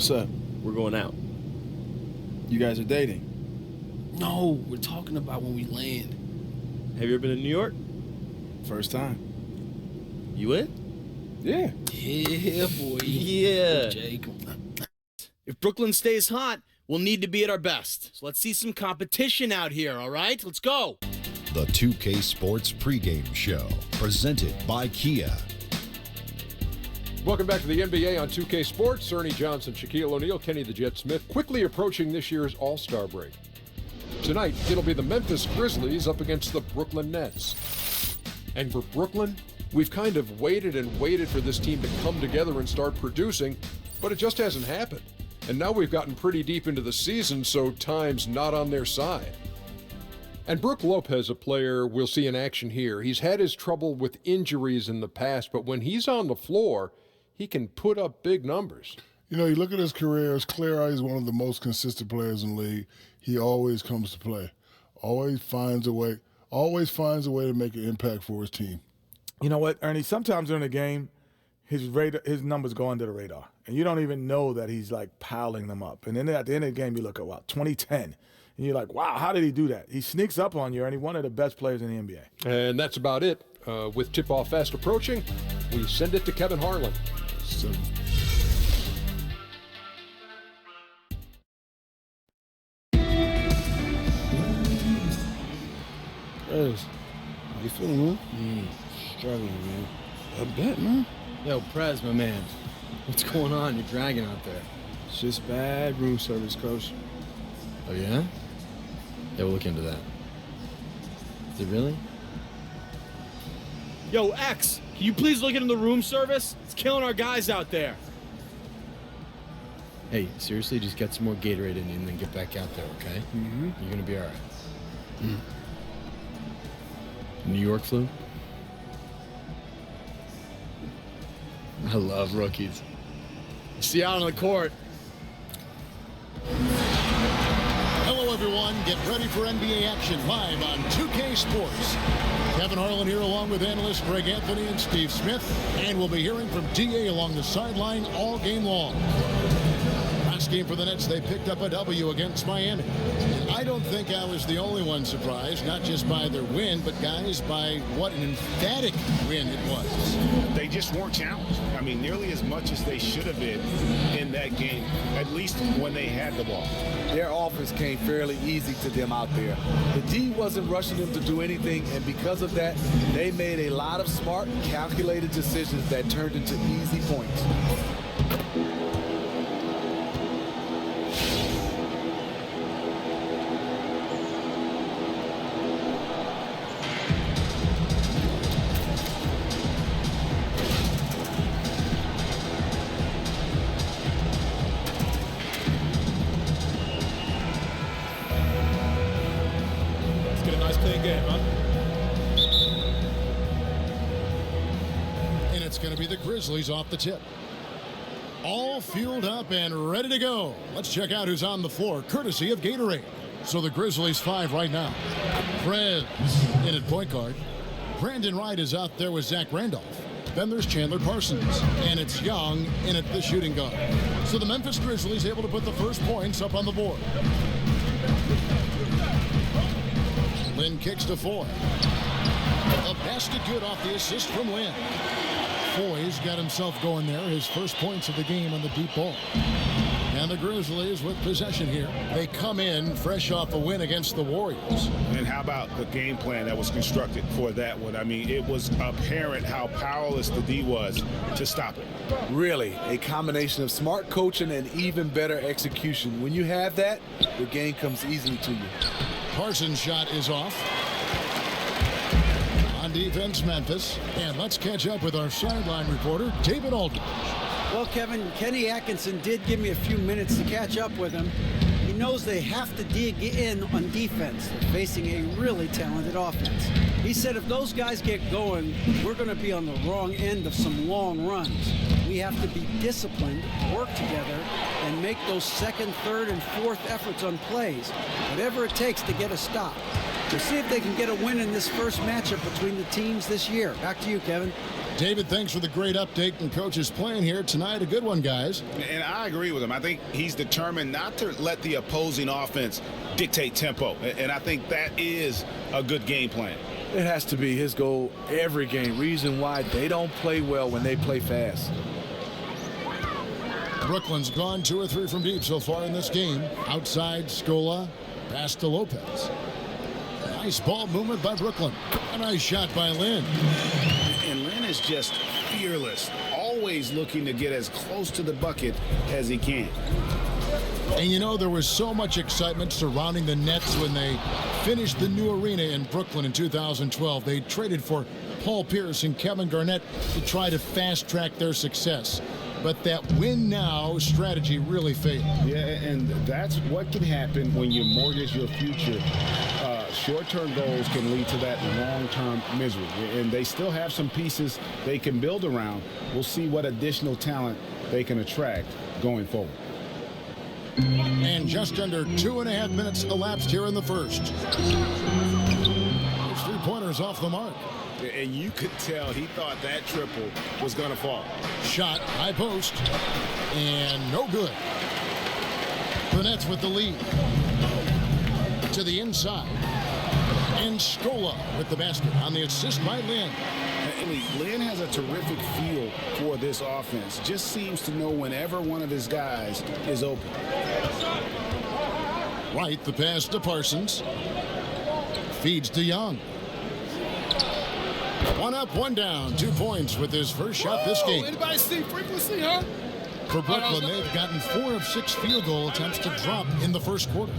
What's up? We're going out. You guys are dating? No, we're talking about when we land. Have you ever been to New York? First time. You in? Yeah. Yeah, boy. Yeah. Jay, come on. If Brooklyn stays hot, we'll need to be at our best. So let's see some competition out here, all right? Let's go. The 2K Sports pregame show, presented by Kia. Welcome back to the NBA on 2K Sports. Ernie Johnson, Shaquille O'Neal, Kenny the Jet Smith, quickly approaching this year's All-Star break. Tonight, it'll be the Memphis Grizzlies up against the Brooklyn Nets. And for Brooklyn, we've kind of waited and waited for this team to come together and start producing, but it just hasn't happened. And now we've gotten pretty deep into the season, so time's not on their side. And Brook Lopez, a player we'll see in action here, he's had his trouble with injuries in the past, but when he's on the floor, he can put up big numbers. You know, you look at his career, it's clear he's one of the most consistent players in the league. He always comes to play, always finds a way to make an impact for his team. You know what, Ernie, sometimes during the game, his numbers go under the radar, and you don't even know that he's, like, piling them up. And then at the end of the game, you look at, 2010, and you're like, wow, how did he do that? He sneaks up on you, and he's one of the best players in the NBA. And that's about it. With tip-off fast approaching, we send it to Kevin Harlan. Prez, how you feeling, man? Struggling, man. I bet, man. Yo, Prez, my man. What's going on? You're dragging out there. It's just bad room service, Coach. Oh, yeah? Yeah, we'll look into that. Is it really? Yo, X, can you please look into the room service? It's killing our guys out there. Hey, seriously, just get some more Gatorade in you and then get back out there, okay? Mm-hmm. You're going to be all right. New York flu? I love rookies. See you out on the court. Hello, everyone. Get ready for NBA action live on 2K Sports. Kevin Harlan here along with analysts Greg Anthony and Steve Smith. And we'll be hearing from DA along the sideline all game long. Last game for the Nets, they picked up a W against Miami. And I don't think I was the only one surprised, not just by their win, but, guys, by what an emphatic win it was. They just weren't challenged. I mean, nearly as much as they should have been in that game, at least when they had the ball. Their offense came fairly easy to them out there. The D wasn't rushing them to do anything, and because of that, they made a lot of smart, calculated decisions that turned into easy points. Grizzlies off the tip. All fueled up and ready to go. Let's check out who's on the floor, courtesy of Gatorade. So the Grizzlies 5 right now. Prez in at point guard. Brandon Wright is out there with Zach Randolph. Then there's Chandler Parsons. And it's Young in at the shooting guard. So the Memphis Grizzlies able to put the first points up on the board. Lynn kicks to Foy. A basket good off the assist from Lynn. Foy's got himself going there, his first points of the game on the deep ball. And the Grizzlies with possession here. They come in fresh off a win against the Warriors. And how about the game plan that was constructed for that one? I mean, it was apparent how powerless the D was to stop it. Really, a combination of smart coaching and even better execution. When you have that, the game comes easily to you. Parsons' shot is off. On defense, Memphis. And let's catch up with our sideline reporter, David Aldridge. Well, Kevin, Kenny Atkinson did give me a few minutes to catch up with him. He knows they have to dig in on defense. They're facing a really talented offense. He said if those guys get going, we're going to be on the wrong end of some long runs. We have to be disciplined, work together, and make those second, third, and fourth efforts on plays. Whatever it takes to get a stop. We'll see if they can get a win in this first matchup between the teams this year. Back to you, Kevin. David, thanks for the great update. And Coach is playing here tonight. A good one, guys. And I agree with him. I think he's determined not to let the opposing offense dictate tempo. And I think that is a good game plan. It has to be his goal every game. Reason why they don't play well when they play fast. Brooklyn's gone 2 or 3 from deep so far in this game. Outside, Scola, pass to Lopez. Nice ball movement by Brooklyn. A nice shot by Lynn. And Lynn is just fearless, always looking to get as close to the bucket as he can. And you know, there was so much excitement surrounding the Nets when they finished the new arena in Brooklyn in 2012. They traded for Paul Pierce and Kevin Garnett to try to fast-track their success. But that win now strategy really failed. Yeah, and that's what can happen when you mortgage your future. Short-term goals can lead to that long-term misery. And they still have some pieces they can build around. We'll see what additional talent they can attract going forward. And just under 2.5 minutes elapsed here in the first. Those 3-pointers off the mark. And you could tell he thought that triple was going to fall. Shot, high post, and no good. The Nets with the lead. To the inside. And Scola with the basket on the assist by Lynn. I mean, Lynn has a terrific feel for this offense. Just seems to know whenever one of his guys is open. Right, the pass to Parsons. Feeds to Young. 1 up, 1 down. 2 points with his first shot this game. Anybody see frequency, huh? For Brooklyn, they've gotten 4 of 6 field goal attempts to drop in the first quarter.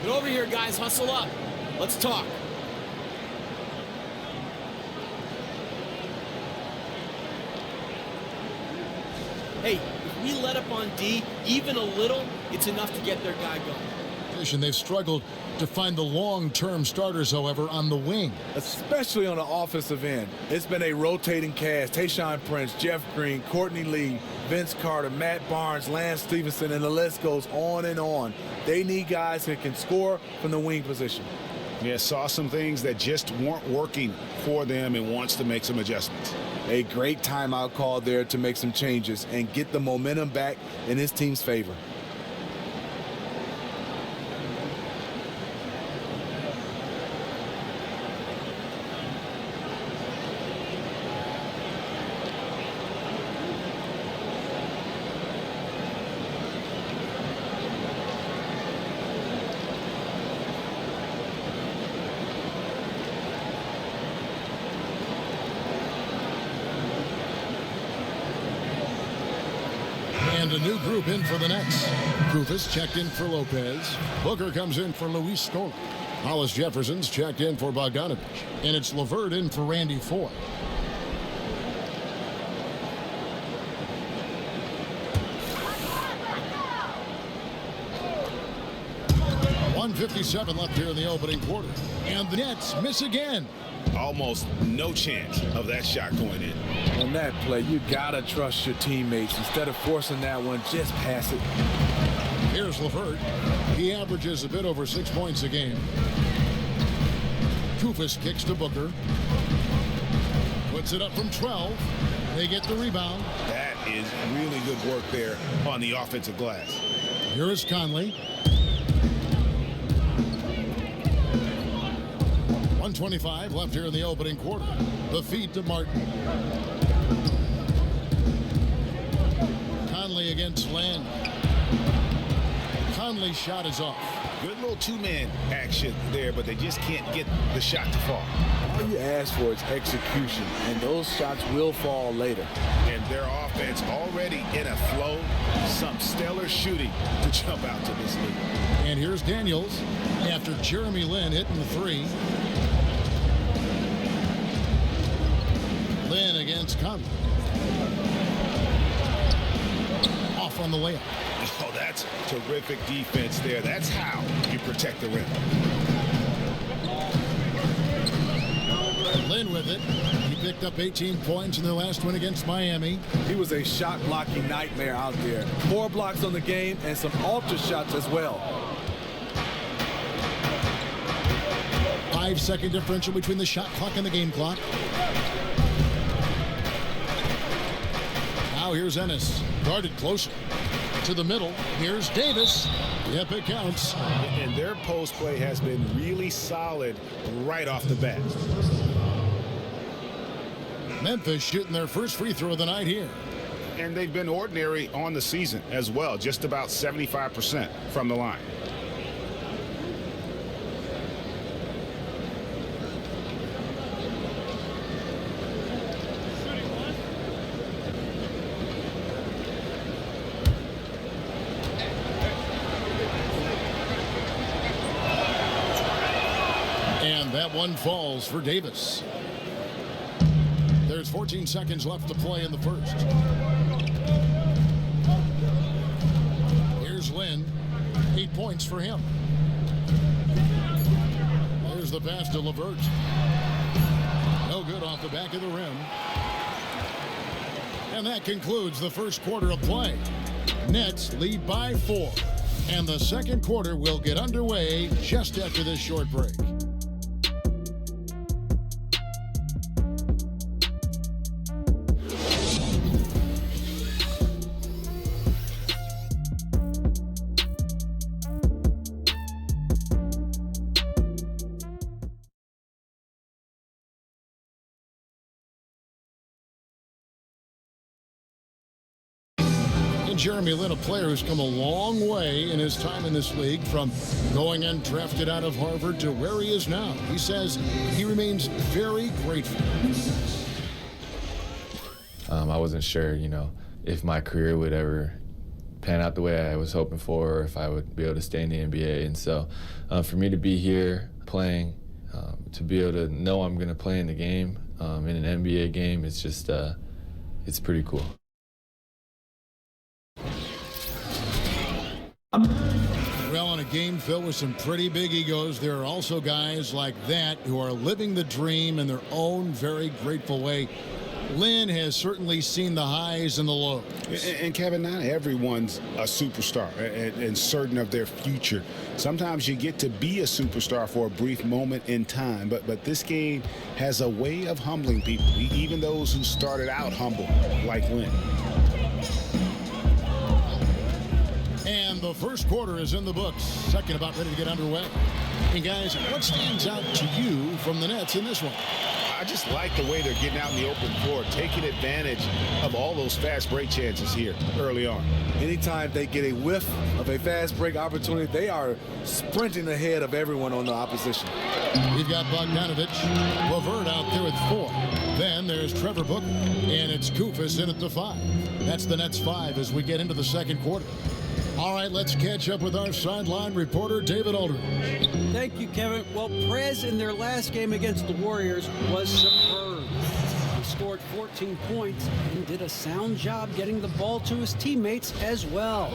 Get over here, guys. Hustle up. Let's talk. Hey, if we let up on D even a little, it's enough to get their guy going. They've struggled to find the long-term starters, however, on the wing. Especially on the offensive end. It's been a rotating cast. Tayshaun Prince, Jeff Green, Courtney Lee, Vince Carter, Matt Barnes, Lance Stevenson, and the list goes on and on. They need guys that can score from the wing position. Yeah, saw some things that just weren't working for them and wants to make some adjustments. A great timeout call there to make some changes and get the momentum back in his team's favor. And a new group in for the Nets. Kufis checked in for Lopez. Booker comes in for Luis Scola. Hollis Jefferson's checked in for Bogdanovich. And it's LeVert in for Randy Foy. .157 left here in the opening quarter. And the Nets miss again. Almost no chance of that shot going in. On that play, you gotta trust your teammates. Instead of forcing that one, just pass it. Here's LeVert. He averages a bit over 6 points a game. Kufis kicks to Booker. Puts it up from 12. They get the rebound. That is really good work there on the offensive glass. Here is Conley. 1:25 left here in the opening quarter. The feed to Martin. Conley against Land. Conley's shot is off. Good little two-man action there, but they just can't get the shot to fall. All you ask for is execution, and those shots will fall later. And their offense already in a flow. Some stellar shooting to jump out to this lead. And here's Daniels after Jeremy Lin hitting the three. Lin against Conley. Off on the layup. Oh, that's terrific defense there. That's how you protect the rim. Lin with it. He picked up 18 points in their last win against Miami. He was a shot blocking nightmare out there. 4 blocks on the game and some alter shots as well. 5-second differential between the shot clock and the game clock. Now here's Ennis, guarded closer to the middle. Here's Davis. Yep, it counts. And their post play has been really solid right off the bat. Memphis shooting their first free throw of the night here. And they've been ordinary on the season as well, just about 75% from the line. And that one falls for Davis. There's 14 seconds left to play in the first. Here's Lynn. 8 points for him. There's the pass to LeVert. No good off the back of the rim. And that concludes the first quarter of play. Nets lead by 4. And the second quarter will get underway just after this short break. Jeremy Lin, a player who's come a long way in his time in this league, from going undrafted out of Harvard to where he is now. He says he remains very grateful. I wasn't sure, if my career would ever pan out the way I was hoping for, or if I would be able to stay in the NBA. And so for me to be here playing, to be able to know I'm going to play in the game, in an NBA game, it's just, it's pretty cool. Well, in a game filled with some pretty big egos, there are also guys like that who are living the dream in their own very grateful way. Lynn has certainly seen the highs and the lows. And Kevin, not everyone's a superstar and certain of their future. Sometimes you get to be a superstar for a brief moment in time, but this game has a way of humbling people, even those who started out humble, like Lynn. And the first quarter is in the books. Second about ready to get underway. And guys, what stands out to you from the Nets in this one? I just like the way they're getting out in the open floor, taking advantage of all those fast break chances here early on. Anytime they get a whiff of a fast break opportunity, they are sprinting ahead of everyone on the opposition. We've got Bogdanovich, LeVert out there at 4. Then there's Trevor Booker, and it's Koufos in at the 5. That's the Nets 5 as we get into the second quarter. All right, let's catch up with our sideline reporter, David Aldridge. Thank you, Kevin. Well, Prez in their last game against the Warriors was superb. He scored 14 points and did a sound job getting the ball to his teammates as well.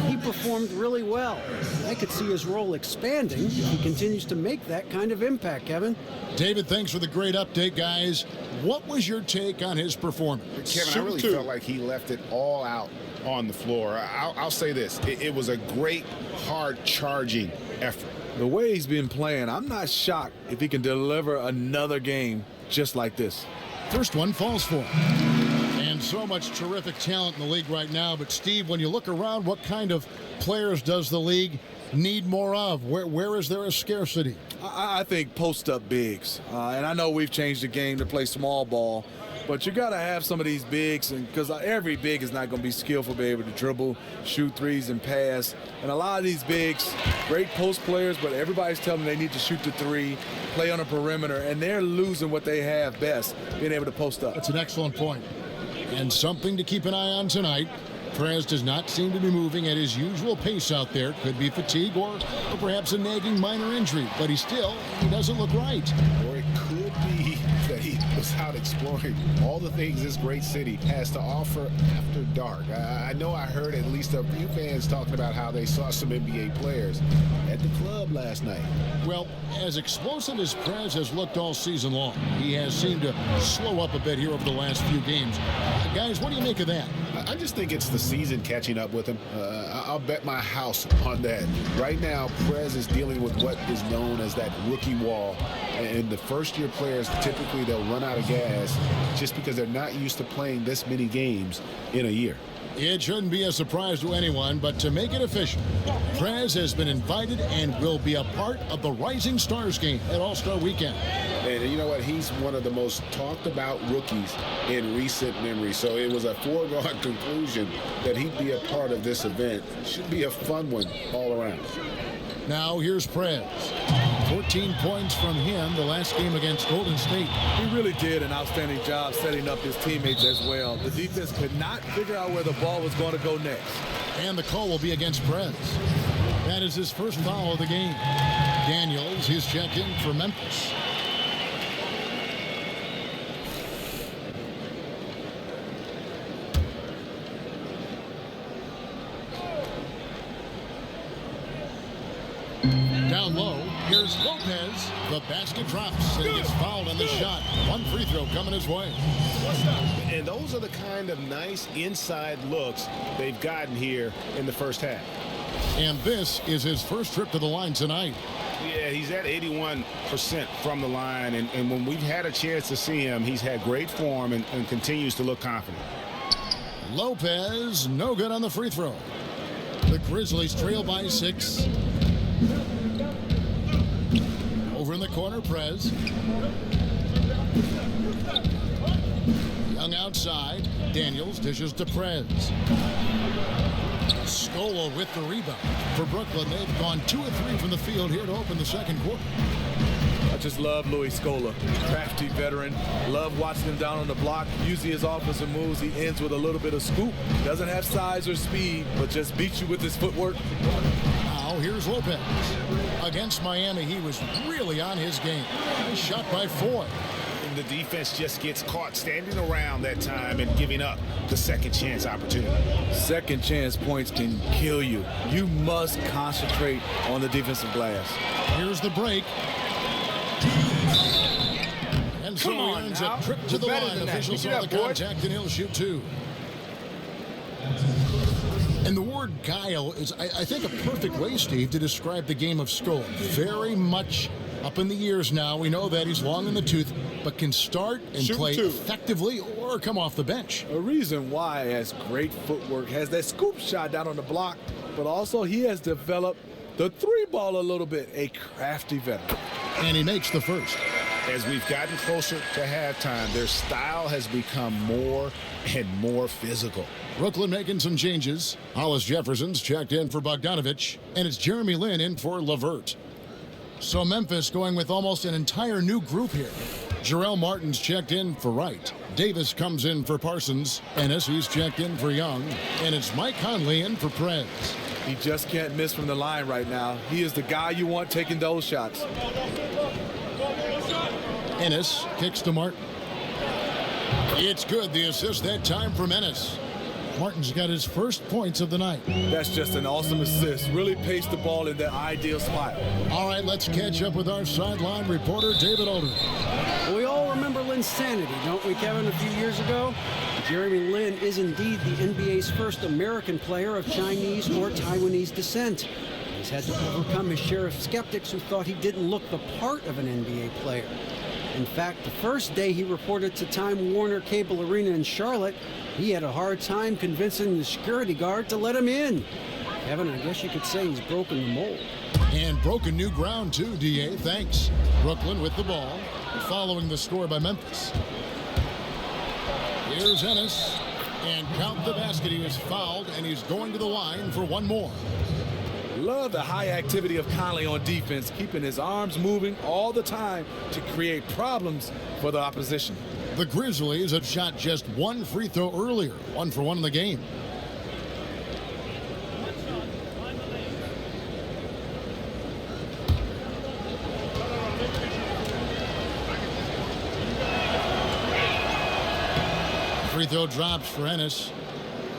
He performed really well. I could see his role expanding if he continues to make that kind of impact, Kevin. David, thanks for the great update, guys. What was your take on his performance? Kevin, I really felt like he left it all out on the floor. I'll say this. It was a great, hard-charging effort. The way he's been playing, I'm not shocked if he can deliver another game just like this. First one falls for him. And so much terrific talent in the league right now. But, Steve, when you look around, what kind of players does the league need more of? Where is there a scarcity? I think post-up bigs. And I know we've changed the game to play small ball. But you got to have some of these bigs, because every big is not going to be skillful, be able to dribble, shoot threes, and pass. And a lot of these bigs, great post players, but everybody's telling them they need to shoot the 3, play on the perimeter, and they're losing what they have best, being able to post up. That's an excellent point. And something to keep an eye on tonight. Prez does not seem to be moving at his usual pace out there. Could be fatigue or perhaps a nagging minor injury, but he doesn't look right. Or it could be that he was out exploring all the things this great city has to offer after dark. I know I heard at least a few fans talking about how they saw some NBA players at the club last night. Well, as explosive as Prez has looked all season long, he has seemed to slow up a bit here over the last few games. Guys, what do you make of that? I just think it's the season catching up with him. I'll bet my house on that. Right now, Prez is dealing with what is known as that rookie wall. And the first-year players, typically they'll run out of gas just because they're not used to playing this many games in a year. It shouldn't be a surprise to anyone, but to make it official, Prez has been invited and will be a part of the Rising Stars game at All-Star Weekend. And you know what? He's one of the most talked about rookies in recent memory. So it was a foregone conclusion that he'd be a part of this event. Should be a fun one all around. Now here's Prez. 14 points from him the last game against Golden State. He really did an outstanding job setting up his teammates as well. The defense could not figure out where the ball was going to go next. And the call will be against Prez. That is his first foul of the game. Daniels, he's checked in for Memphis. Down low, here's Lopez. The basket drops and he gets fouled on the shot. One free throw coming his way. And those are the kind of nice inside looks they've gotten here in the first half. And this is his first trip to the line tonight. Yeah, he's at 81% from the line, and when we've had a chance to see him, he's had great form and continues to look confident. Lopez, no good on the free throw. The Grizzlies trail by 6. Over in the corner, Prez. Young outside. Daniels dishes to Prez. Scola with the rebound. For Brooklyn, they've gone 2 of 3 from the field here to open the second quarter. I just love Louis Scola. Crafty veteran. Love watching him down on the block. Usually his offensive moves, he ends with a little bit of scoop. Doesn't have size or speed, but just beats you with his footwork. Now here's Lopez. Against Miami, he was really on his game. He shot by 4. And the defense just gets caught standing around that time and giving up the second chance opportunity. Second chance points can kill you. You must concentrate on the defensive glass. Here's the break. And so he earns a trip to the line. Officials saw the contact and he'll shoot 2. And the word guile is, I think, a perfect way, Steve, to describe the game of Scola. Very much up in the years now. We know that he's long in the tooth, but can start and play effectively or come off the bench. A reason why he has great footwork, has that scoop shot down on the block, but also he has developed the 3-ball a little bit, a crafty veteran. And he makes the first. As we've gotten closer to halftime, their style has become more and more physical. Brooklyn making some changes. Hollis Jefferson's checked in for Bogdanovich, and it's Jeremy Lin in for LeVert. So Memphis going with almost an entire new group here. Jarrell Martin's checked in for Wright. Davis comes in for Parsons. Ennis, he's checked in for Young. And it's Mike Conley in for Prez. He just can't miss from the line right now. He is the guy you want taking those shots. Ennis kicks to Martin. It's good, the assist that time from Ennis. Martin's got his first points of the night. That's just an awesome assist. Really paced the ball in the ideal spot. All right, let's catch up with our sideline reporter, David Alder. We all remember Lin's sanity, don't we, Kevin, a few years ago? Jeremy Lin is indeed the NBA's first American player of Chinese or Taiwanese descent. He's had to overcome his share of skeptics who thought he didn't look the part of an NBA player. In fact, the first day he reported to Time Warner Cable Arena in Charlotte, he had a hard time convincing the security guard to let him in. Kevin, I guess you could say he's broken the mold. And broken new ground too, D.A. Thanks. Brooklyn with the ball, following the score by Memphis. Here's Ennis, and count the basket. He was fouled, and he's going to the line for one more. Love the high activity of Conley on defense, keeping his arms moving all the time to create problems for the opposition. The Grizzlies had shot just one free throw earlier, 1 for 1 in the game. Free throw drops for Ennis.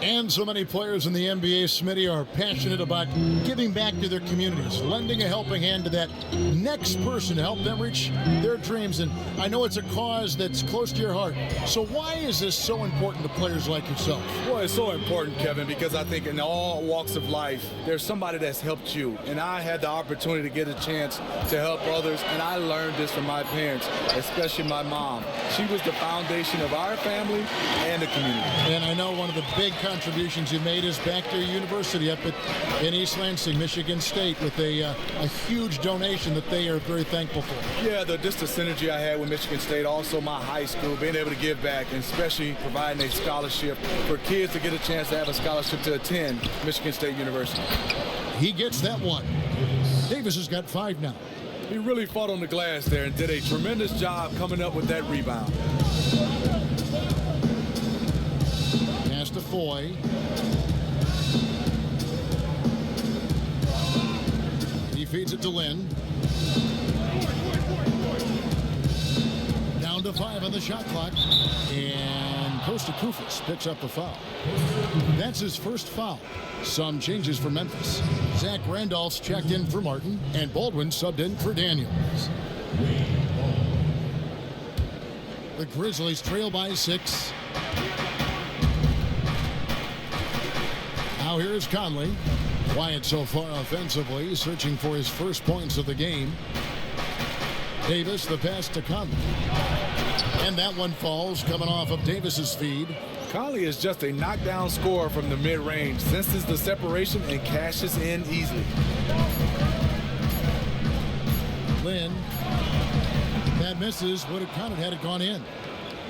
And so many players in the NBA, Smitty, are passionate about giving back to their communities, lending a helping hand to that next person to help them reach their dreams. And I know it's a cause that's close to your heart. So why is this so important to players like yourself? Well, it's so important, Kevin, because I think in all walks of life, there's somebody that's helped you. And I had the opportunity to get a chance to help others, and I learned this from my parents, especially my mom. She was the foundation of our family and the community. And I know one of the big contributions you made is back to your university up in East Lansing, Michigan State, with a huge donation that they are very thankful for. Yeah, just the synergy I had with Michigan State, also my high school, being able to give back, and especially providing a scholarship for kids to get a chance to have a scholarship to attend Michigan State University. He gets that one. Davis has got 5 now. He really fought on the glass there and did a tremendous job coming up with that rebound. Pass to Foy. He feeds it to Lynn. Down to 5 on the shot clock. And Costa Koufos picks up the foul. That's his first foul. Some changes for Memphis. Zach Randolph's checked in for Martin, and Baldwin subbed in for Daniels. The Grizzlies trail by 6. Now here's Conley. Quiet so far offensively, searching for his first points of the game. Davis, the pass to Conley. And that one falls, coming off of Davis's feed. Conley is just a knockdown scorer from the mid-range, senses the separation and cashes in easily. Lynn. That misses, would have counted had it gone in.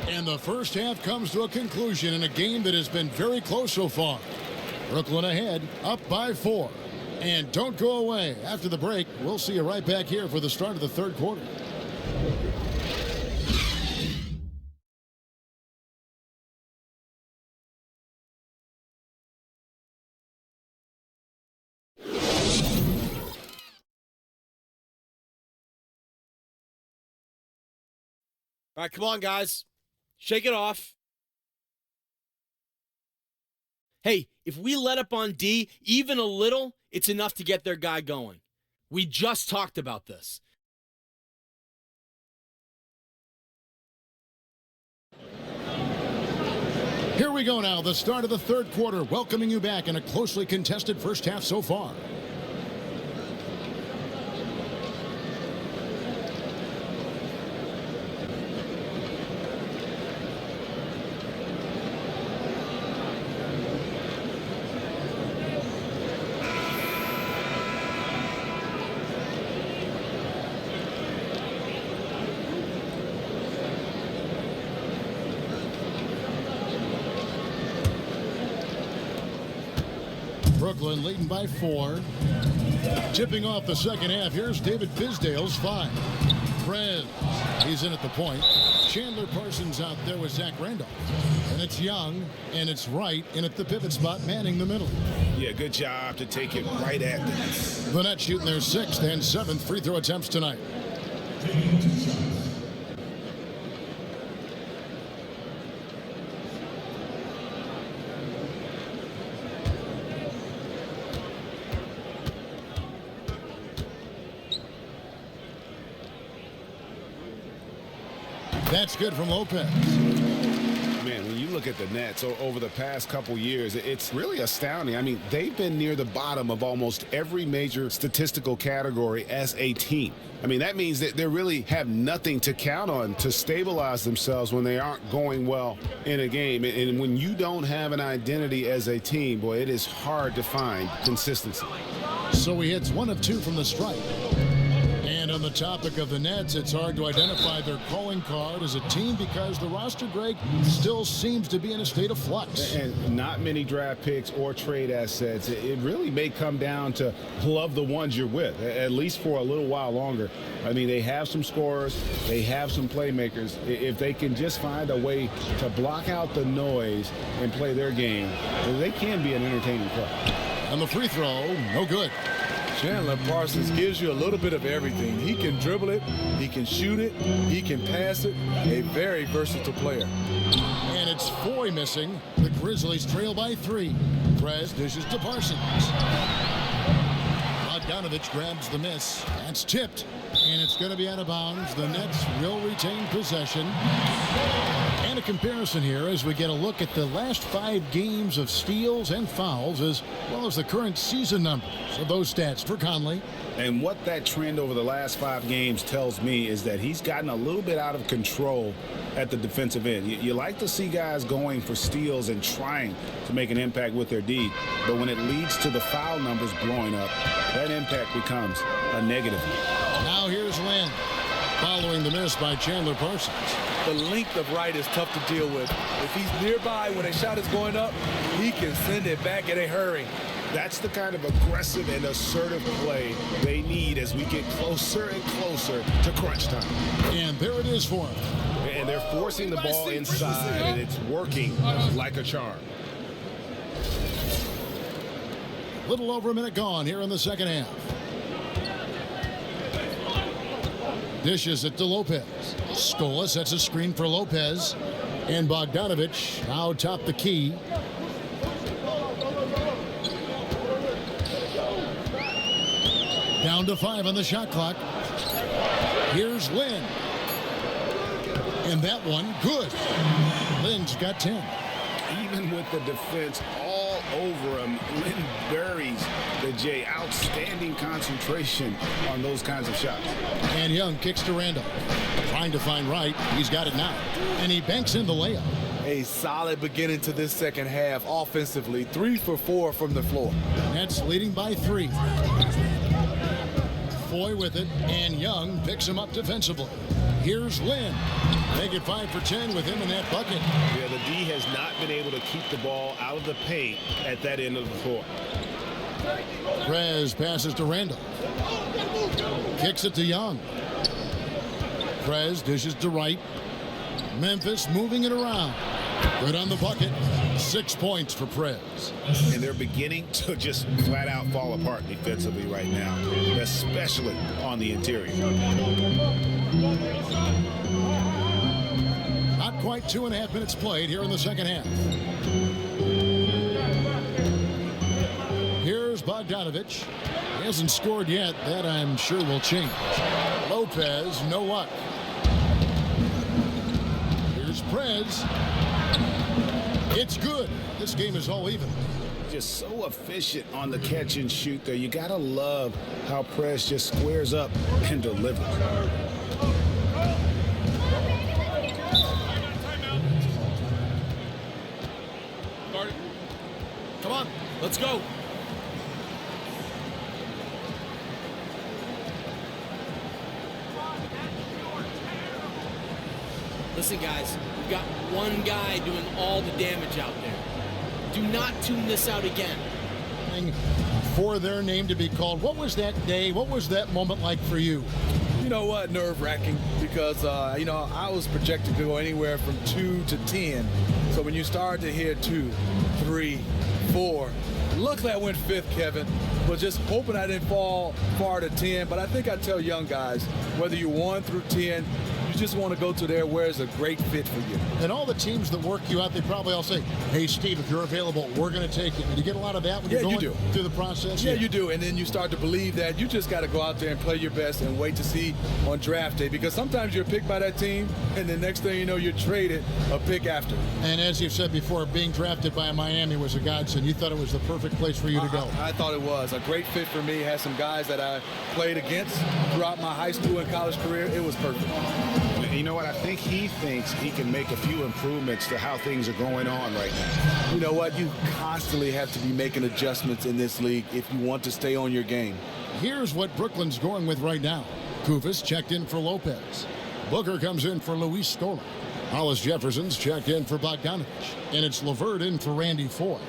And the first half comes to a conclusion in a game that has been very close so far. Brooklyn ahead, up by 4. And don't go away. After the break, we'll see you right back here for the start of the third quarter. All right, come on, guys. Shake it off. Hey, if we let up on D even a little, it's enough to get their guy going. We just talked about this. Here we go now, the start of the third quarter, welcoming you back in a closely contested first half so far. Brooklyn leading by 4. Tipping off the second half. Here's David Fizdale's 5. Friends, he's in at the point. Chandler Parsons out there with Zach Randolph. And it's Young, and it's Wright in at the pivot spot, manning the middle. Yeah, good job to take it right at the net. The Nets shooting their 6th and 7th free throw attempts tonight. That's good from Lopez. Man, when you look at the Nets over the past couple years, it's really astounding. I mean, they've been near the bottom of almost every major statistical category as a team. I mean, that means that they really have nothing to count on to stabilize themselves when they aren't going well in a game. And when you don't have an identity as a team, boy, it is hard to find consistency. So he hits 1 of 2 from the stripe. And on the topic of the Nets, it's hard to identify their calling card as a team because the roster, Greg, still seems to be in a state of flux. And not many draft picks or trade assets. It really may come down to love the ones you're with, at least for a little while longer. I mean, they have some scorers, they have some playmakers. If they can just find a way to block out the noise and play their game, they can be an entertaining club. And the free throw, no good. Chandler Parsons gives you a little bit of everything. He can dribble it, he can shoot it, he can pass it. A very versatile player. And It's Foy missing. The Grizzlies trail by 3. Prez dishes to Parsons. Bogdanovich grabs the miss. That's tipped, and it's going to be out of bounds. The Nets will retain possession. And a comparison here as we get a look at the last 5 games of steals and fouls, as well as the current season numbers of those stats for Conley. And what that trend over the last 5 games tells me is that he's gotten a little bit out of control at the defensive end. You like to see guys going for steals and trying to make an impact with their D, but when it leads to the foul numbers blowing up, that impact becomes a negative. Now here's Lynn, following the miss by Chandler Parsons. The length of right is tough to deal with. If he's nearby when a shot is going up, he can send it back in a hurry. That's the kind of aggressive and assertive play they need as we get closer and closer to crunch time. And there it is for him. And they're forcing the ball inside, and it's working like a charm. Little over a minute gone here in the second half. Dishes it to Lopez. Scola sets a screen for Lopez. And Bogdanovich now top the key. Down to 5 on the shot clock. Here's Lynn. And that one, good. Lynn's got 10. Even with the defense all over him, Lynn buries the J. Outstanding concentration on those kinds of shots. And Young kicks to Randall. Trying to find Wright. He's got it now. And he banks in the layup. A solid beginning to this second half offensively. 3 for 4 from the floor. Nets leading by 3. Foy with it, and Young picks him up defensively. Here's Lynn. Make it 5 for 10 with him in that bucket. Yeah, the D has not been able to keep the ball out of the paint at that end of the floor. Prez passes to Randall. Kicks it to Young. Prez dishes to Wright. Memphis moving it around. Good on the bucket. 6 points for Prez. And they're beginning to just flat out fall apart defensively right now, especially on the interior. Not quite 2.5 minutes played here in the second half. Here's Bogdanovich. He hasn't scored yet. That I'm sure will change. Lopez, no luck. Here's Prez. It's good. This game is all even. Just so efficient on the catch and shoot there. You gotta love how Prez just squares up and delivers. Come on, let's go. Listen, guys, we've got one guy doing all the damage out there. Do not tune this out again. For their name to be called. What was that day? What was that moment like for you? You know what? Nerve-wracking because, you know, I was projected to go anywhere from 2 to 10. So when you start to hear 2, 3, 4, luckily I went 5th, Kevin, but just hoping I didn't fall far to 10. But I think I tell young guys, whether you're 1 through 10, you just want to go to there where it's a great fit for you. And all the teams that work you out, they probably all say, hey, Steve, if you're available, we're going to take it. And you get a lot of that when you're going through the process? Yeah, you do. And then you start to believe that you just got to go out there and play your best and wait to see on draft day. Because sometimes you're picked by that team, and the next thing you know, you're traded a pick after. And as you've said before, being drafted by Miami was a godsend. You thought it was the perfect place for you to go. I thought it was. A great fit for me. Had some guys that I played against throughout my high school and college career. It was perfect. You know what? I think he thinks he can make a few improvements to how things are going on right now. You know what? You constantly have to be making adjustments in this league if you want to stay on your game. Here's what Brooklyn's going with right now. Kufis checked in for Lopez. Booker comes in for Luis Scola. Hollis Jefferson's checked in for Bogdanovich. And it's LeVert in for Randy Foy.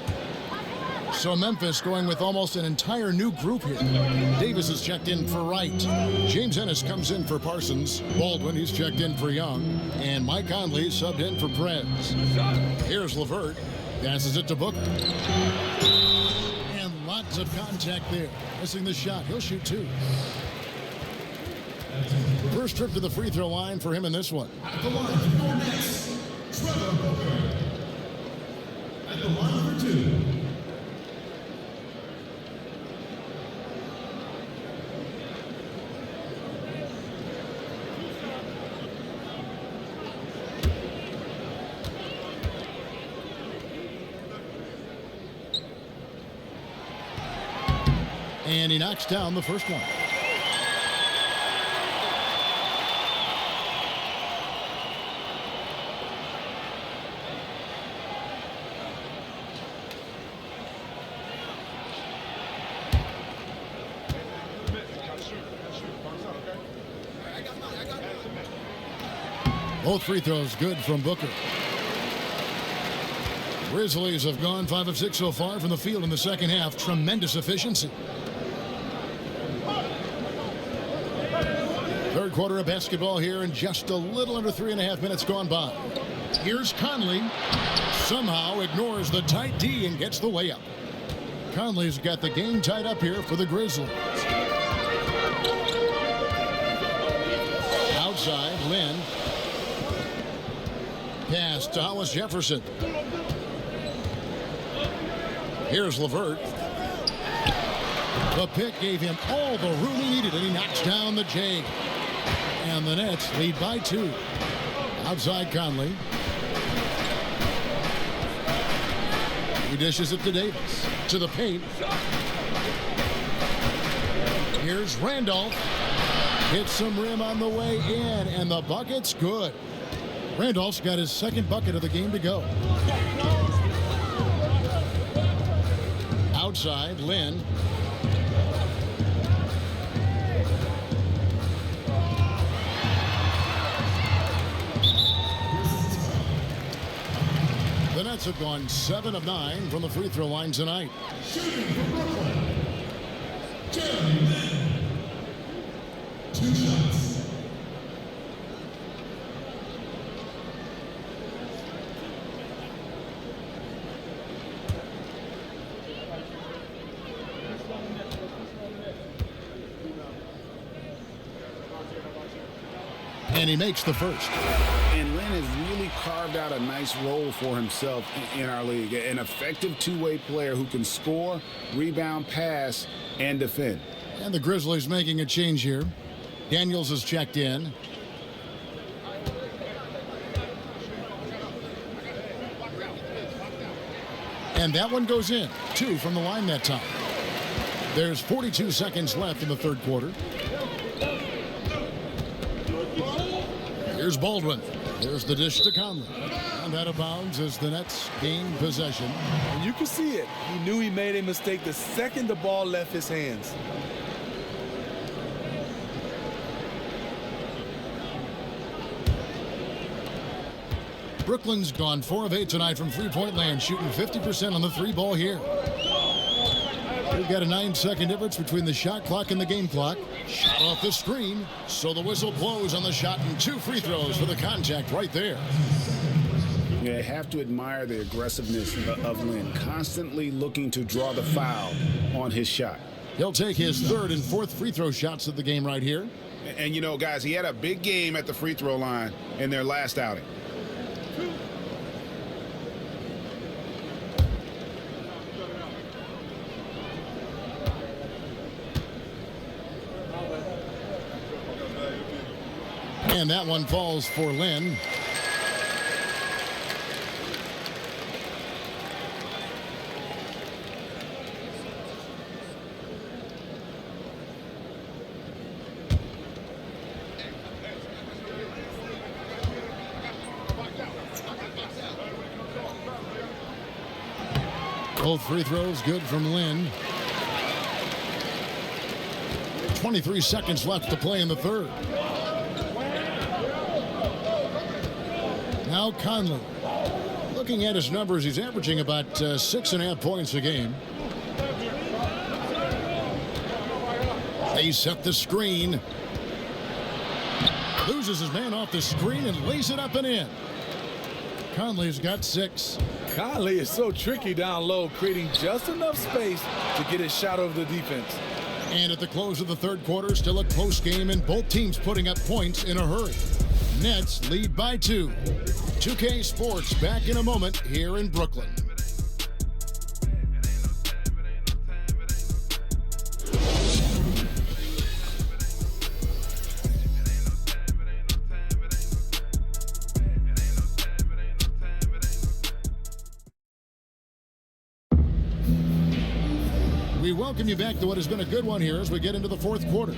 So Memphis going with almost an entire new group here. Davis is checked in for Wright. James Ennis comes in for Parsons. Baldwin, he's checked in for Young. And Mike Conley subbed in for Prez. Here's LeVert. Passes it to Booker. And lots of contact there. Missing the shot. He'll shoot 2. First trip to the free throw line for him in this one. at the line for two. And he knocks down the first one. Both free throws good from Booker. Grizzlies have gone 5 of 6 so far from the field in the second half. Tremendous efficiency. Third quarter of basketball here, and just a little under 3.5 minutes gone by. Here's Conley. Somehow ignores the tight D and gets the way up. Conley's got the game tied up here for the Grizzlies. Outside, Lynn. Pass to Hollis Jefferson. Here's LeVert. The pick gave him all the room he needed, and he knocks down the J. And the Nets lead by 2. Outside Conley. He dishes it to Davis. To the paint. Here's Randolph. Hits some rim on the way in, and the bucket's good. Randolph's got his second bucket of the game to go. Outside, Lynn. The Nets have gone 7 of 9 from the free throw line tonight. Shooting for Brooklyn. Jeremy Lin. 2 shots. And he makes the first. And Lynn has really carved out a nice role for himself in our league. An effective two-way player who can score, rebound, pass, and defend. And the Grizzlies making a change here. Daniels is checked in. And that one goes in. 2 from the line that time. There's 42 seconds left in the third quarter. Here's Baldwin. There's the dish to Conley. And out of bounds as the Nets gain possession. And you can see it. He knew he made a mistake the second the ball left his hands. Brooklyn's gone 4 of 8 tonight from three-point land, shooting 50% on the 3-ball here. We've got a 9-second difference between the shot clock and the game clock. Shot off the screen, so the whistle blows on the shot, and 2 free throws for the contact right there. You have to admire the aggressiveness of Lynn, constantly looking to draw the foul on his shot. He'll take his 3rd and 4th free throw shots of the game right here. And you know, guys, he had a big game at the free throw line in their last outing. And that one falls for Lynn. Both free throws good from Lynn. 23 seconds left to play in the third. Now Conley. Looking at his numbers, he's averaging about 6.5 points a game. They set the screen. Loses his man off the screen and lays it up and in. Conley's got 6. Conley is so tricky down low, creating just enough space to get his shot over the defense. And at the close of the third quarter, still a close game, and both teams putting up points in a hurry. Nets lead by 2. 2K Sports back in a moment here in Brooklyn. welcome you back to what has been a good one here as we get into the fourth quarter.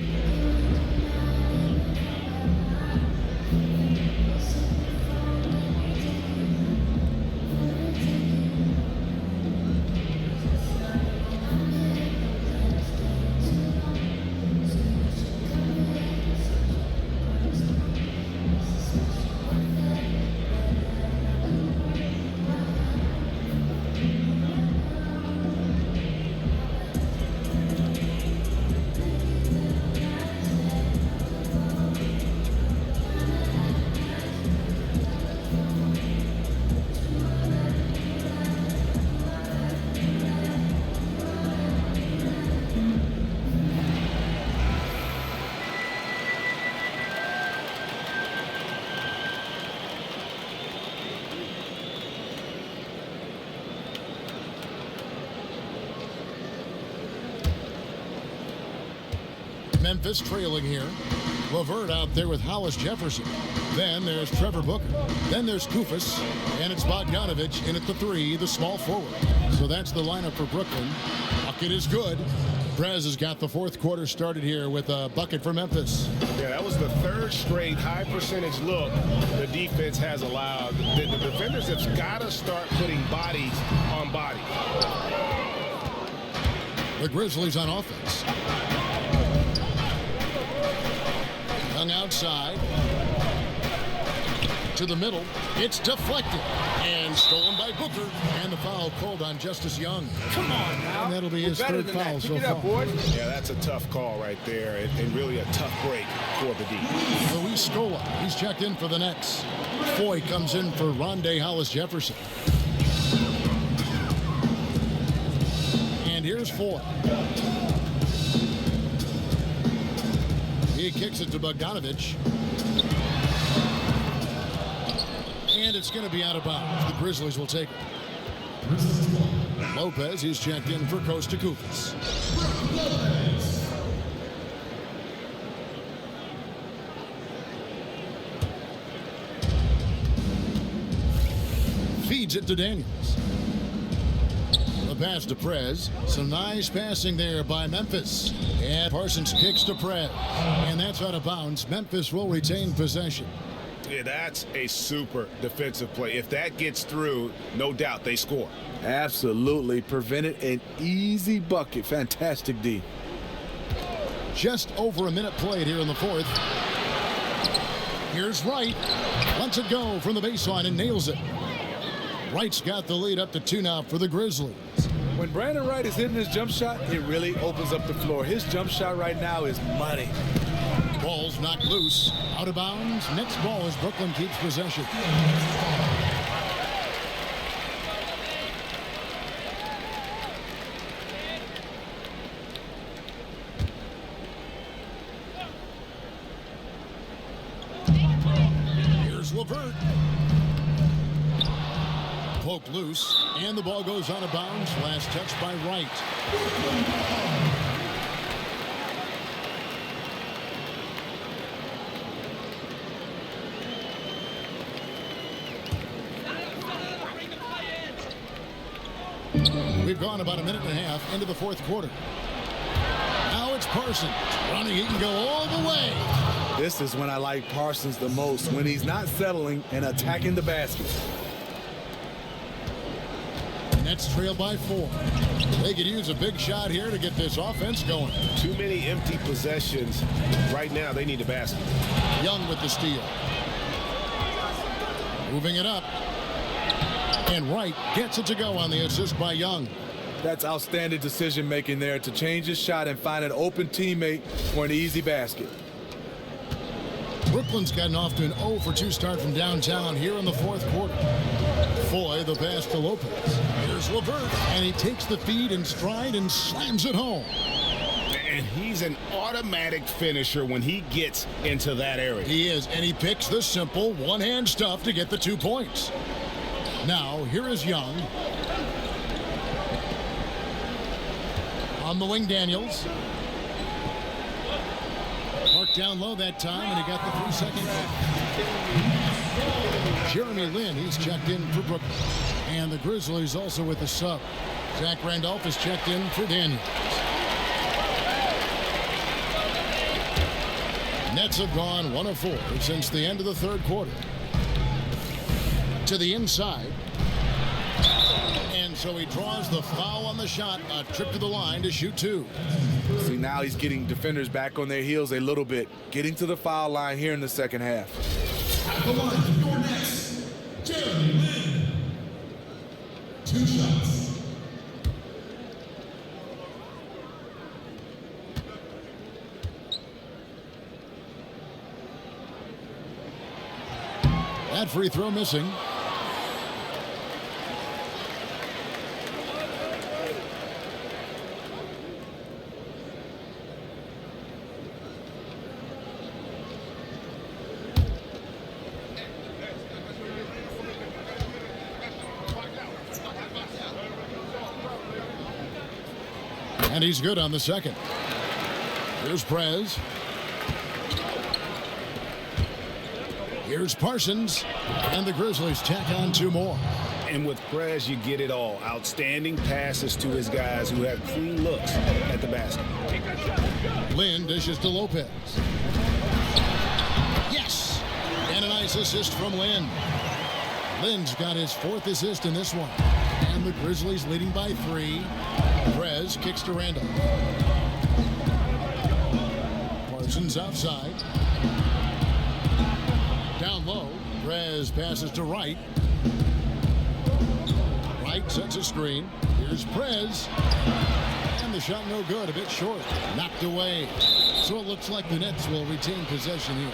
Memphis trailing here. LeVert out there with Hollis Jefferson. Then there's Trevor Booker. Then there's Kufis. And it's Bogdanovich in at the 3, the small forward. So that's the lineup for Brooklyn. Bucket is good. Prez has got the fourth quarter started here with a bucket for Memphis. Yeah, that was the third straight high percentage look the defense has allowed. The defenders have got to start putting bodies on bodies. The Grizzlies on offense. Young outside to the middle. It's deflected and stolen by Booker, and the foul called on Justice Young. Come on now. And that'll be his third foul so far. Yeah, that's a tough call right there, and really a tough break for the defense. Luis Scola, he's checked in for the Nets. Foy comes in for Rondé Hollis Jefferson. And here's Foy. He kicks it to Bogdanovich. And it's going to be out of bounds. The Grizzlies will take it. Lopez, he's checked in for Costa Kufis. Feeds it to Daniels. The pass to Prez. Some nice passing there by Memphis. And Parsons kicks to Prez. And that's out of bounds. Memphis will retain possession. Yeah, that's a super defensive play. If that gets through, no doubt they score. Absolutely. Prevented an easy bucket. Fantastic D. Just over a minute played here in the fourth. Here's Wright. Lets it go from the baseline and nails it. Wright's got the lead up to 2 now for the Grizzlies. When Brandon Wright is hitting his jump shot, it really opens up the floor. His jump shot right now is money. Ball's knocked loose. Out of bounds. Next ball as Brooklyn keeps possession. Here's LeVert. Poked loose, and the ball goes out of bounds. Last touch by Wright. We've gone about a minute and a half into the fourth quarter. Now it's Parsons running. He can go all the way. This is when I like Parsons the most, when he's not settling and attacking the basket. Nets trail by 4. They could use a big shot here to get this offense going. Too many empty possessions. Right now, they need a basket. Young with the steal. Moving it up. And Wright gets it to go on the assist by Young. That's outstanding decision-making there to change his shot and find an open teammate for an easy basket. Brooklyn's gotten off to an 0 for 2 start from downtown here in the fourth quarter. Foy, the pass to Lopez. Here's LeVert, and he takes the feed in stride and slams it home. And he's an automatic finisher when he gets into that area. He is, and he picks the simple one-hand stuff to get the 2 points. Now, here is Young. On the wing, Daniels. Marked down low that time, and he got the 3-second clock. Jeremy Lin, he's checked in for Brooklyn. And the Grizzlies also with the sub. Zach Randolph is checked in for Daniels. Nets have gone 1 of 4 since the end of the third quarter. To the inside. And so he draws the foul on the shot. A trip to the line to shoot 2. See, now he's getting defenders back on their heels a little bit. Getting to the foul line here in the second half. At the line, your next, When. 2 shots. That free throw missing. And he's good on the second. Here's Prez. Here's Parsons. And the Grizzlies tack on 2 more. And with Prez, you get it all. Outstanding passes to his guys who have clean looks at the basket. Lynn dishes to Lopez. Yes! And a nice assist from Lynn. Lynn's got his 4th assist in this one. And the Grizzlies leading by 3. Prez kicks to Randall. Parsons outside. Down low. Prez passes to Wright. Wright sets a screen. Here's Prez. And the shot no good. A bit short. Knocked away. So it looks like the Nets will retain possession here.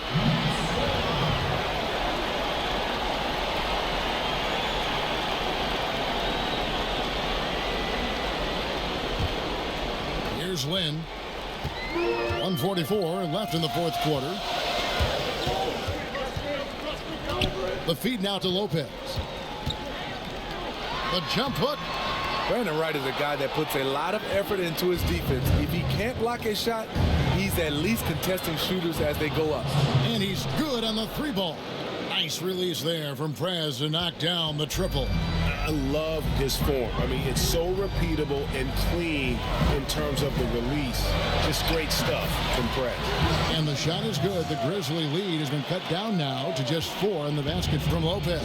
Here's Lynn. 1:44 left in the fourth quarter. The feed now to Lopez. The jump hook. Brandon Wright is a guy that puts a lot of effort into his defense. If he can't block a shot, he's at least contesting shooters as they go up. And he's good on the 3-ball. Nice release there from Prez to knock down the triple. I love his form. I mean, it's so repeatable and clean in terms of the release. Just great stuff from Prez. And the shot is good. The Grizzly lead has been cut down now to just 4 in the basket from Lopez.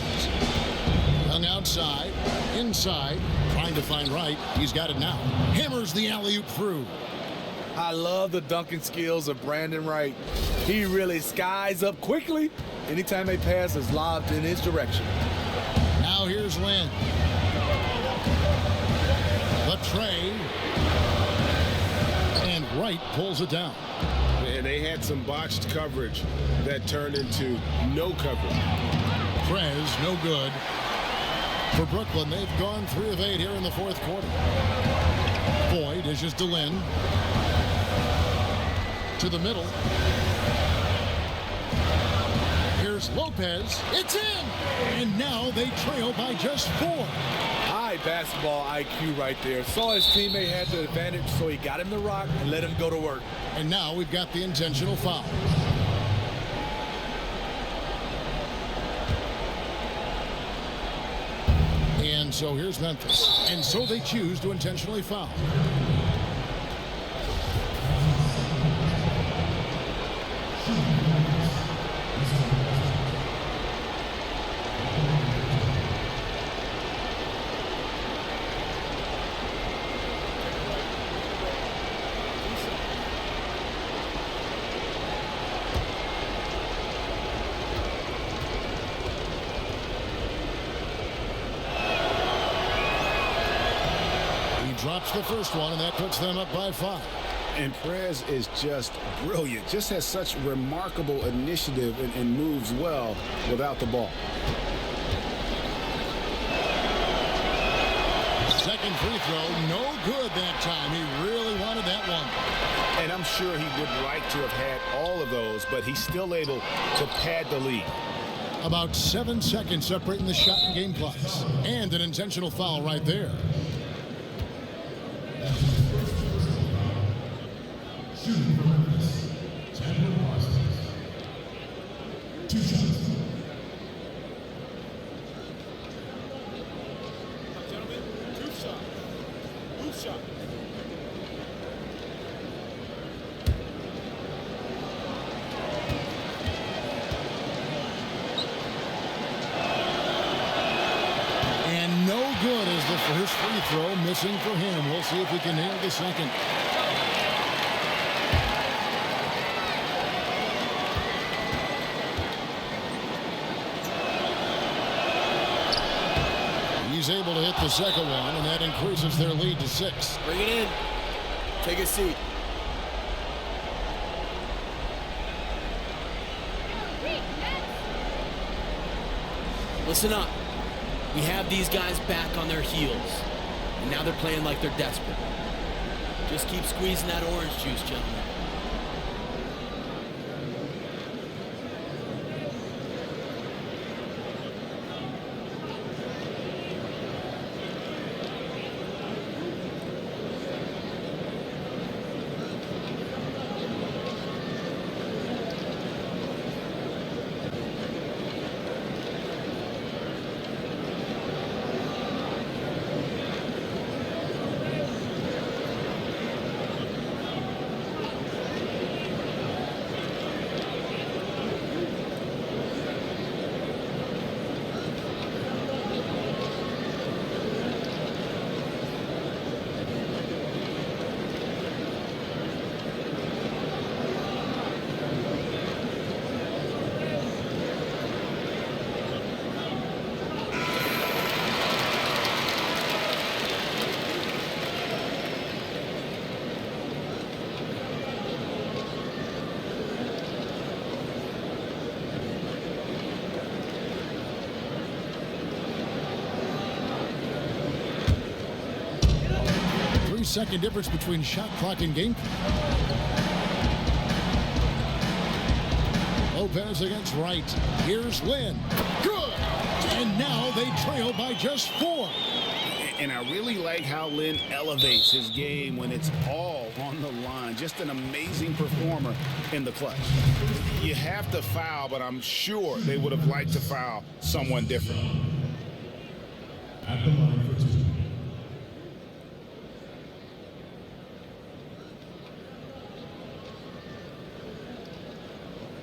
Young outside, inside, trying to find Wright. He's got it now. Hammers the alley-oop through. I love the dunking skills of Brandon Wright. He really skies up quickly anytime a pass is lobbed in his direction. Now here's Lynn. The tray. And Wright pulls it down. And they had some botched coverage that turned into no coverage. Prez, no good. For Brooklyn, they've gone 3 of 8 here in the fourth quarter. Boyd dishes to Lynn. To the middle. Here's Lopez. It's in! And now they trail by just 4. High basketball IQ right there. Saw his teammate had the advantage, so he got him the rock and let him go to work. And now we've got the intentional foul. And so here's Memphis. And so they choose to intentionally foul. Drops the first one, and that puts them up by 5. And Prez is just brilliant. Just has such remarkable initiative and moves well without the ball. Second free throw, no good that time. He really wanted that one. And I'm sure he would like to have had all of those, but he's still able to pad the lead. About 7 seconds separating the shot and game clocks. And an intentional foul right there. Shooting for Memphis, 2 shots. Gentlemen, 2 shots. 2 shots. First free throw missing for him. We'll see if he can nail the second. He's able to hit the second one, and that increases their lead to 6. Bring it in. Take a seat. Listen up. We have these guys back on their heels, and now they're playing like they're desperate. Just keep squeezing that orange juice, gentlemen. Second difference between shot clock and game. Lopez against Wright. Here's Lynn. Good! And now they trail by just 4. And I really like how Lynn elevates his game when it's all on the line. Just an amazing performer in the clutch. You have to foul, but I'm sure they would have liked to foul someone different. At the line for 2.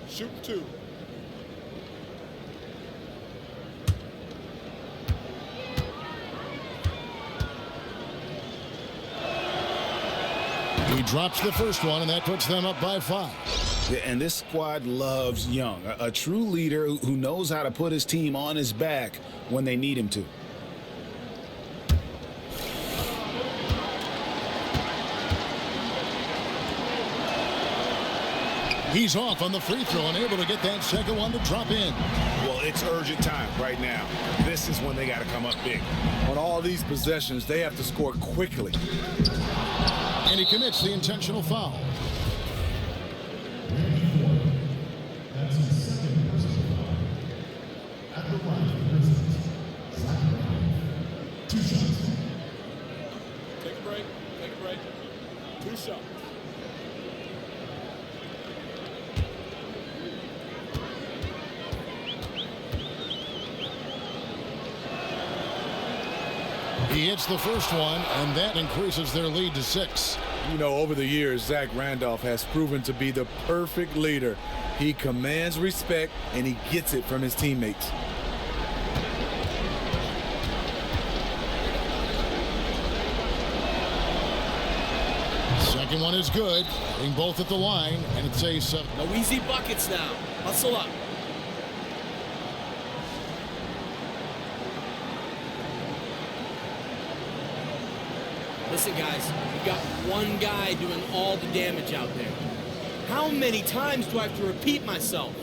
Shoot 2. He drops the first one, and that puts them up by 5. Yeah, and this squad loves Young, a true leader who knows how to put his team on his back when they need him to. He's off on the free throw and able to get that second one to drop in. Well, it's urgent time right now. This is when they got to come up big. On all these possessions, they have to score quickly. And he commits the intentional foul. That's his second personal foul. At the line for Grizzlies, 2 shots. Take a break. Take a break. 2 shots. He hits the first one, and that increases their lead to 6. You know, over the years, Zach Randolph has proven to be the perfect leader. He commands respect, and he gets it from his teammates. Second one is good. Hitting both at the line, and it's a 7. No easy buckets now. Hustle up. Listen, guys, we've got one guy doing all the damage out there. How many times do I have to repeat myself?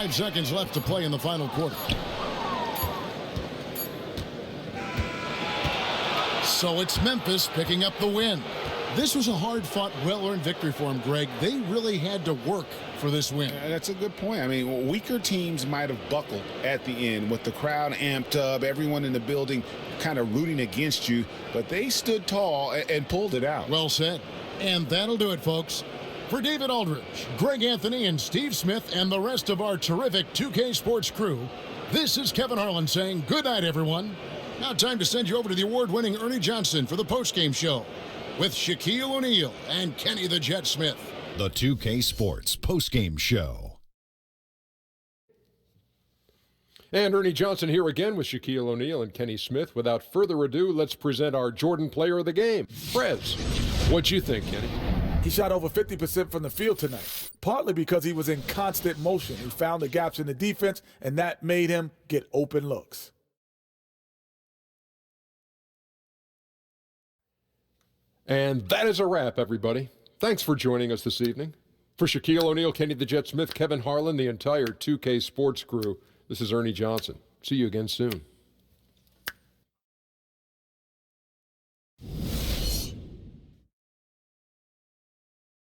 Seconds left to play in the final quarter. So it's Memphis picking up the win. This was a hard-fought, well-earned victory for them, Greg. They really had to work for this win. That's a good point. I mean, weaker teams might have buckled at the end with the crowd amped up, everyone in the building kind of rooting against you, but they stood tall and pulled it out. Well said. And that'll do it, folks. For David Aldridge, Greg Anthony, and Steve Smith, and the rest of our terrific 2K Sports crew, this is Kevin Harlan saying good night, everyone. Now time to send you over to the award-winning Ernie Johnson for the postgame show with Shaquille O'Neal and Kenny the Jet Smith. The 2K Sports postgame show. And Ernie Johnson here again with Shaquille O'Neal and Kenny Smith. Without further ado, let's present our Jordan Player of the Game, Prez. What'd you think, Kenny? He shot over 50% from the field tonight, partly because he was in constant motion. He found the gaps in the defense, and that made him get open looks. And that is a wrap, everybody. Thanks for joining us this evening. For Shaquille O'Neal, Kenny the Jet Smith, Kevin Harlan, the entire 2K Sports crew, this is Ernie Johnson. See you again soon.